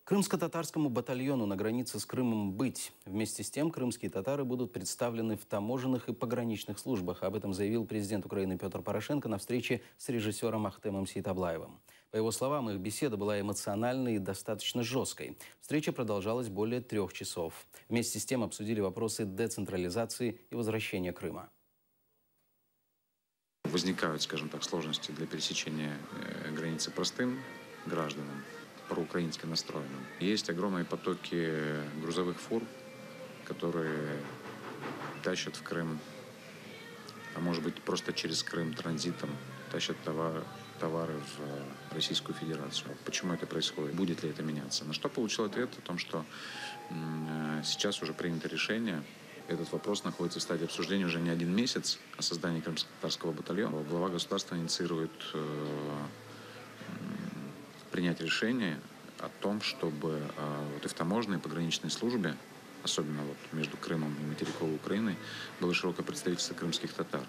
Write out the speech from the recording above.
Крымско-татарскому батальону на границе с Крымом быть. Вместе с тем, крымские татары будут представлены в таможенных и пограничных службах. Об этом заявил президент Украины Петр Порошенко на встрече с режиссером Ахтемом Сейтаблаевым. По его словам, их беседа была эмоциональной и достаточно жесткой. Встреча продолжалась более 3 часов. Вместе с тем обсудили вопросы децентрализации и возвращения Крыма. Возникают, скажем так, сложности для пересечения границы простым гражданам, проукраински настроенным. Есть огромные потоки грузовых фур, которые тащат в Крым, а может быть просто через Крым транзитом, тащат товары в Российскую Федерацию. Почему это происходит? Будет ли это меняться? На что получил ответ о том, что сейчас уже принято решение. Этот вопрос находится в стадии обсуждения уже не 1 месяц о создании крымско-татарского батальона. Глава государства инициирует принять решение о том, чтобы и в таможенной, и пограничной службе, особенно между Крымом и материковой Украиной, было широкое представительство крымских татар.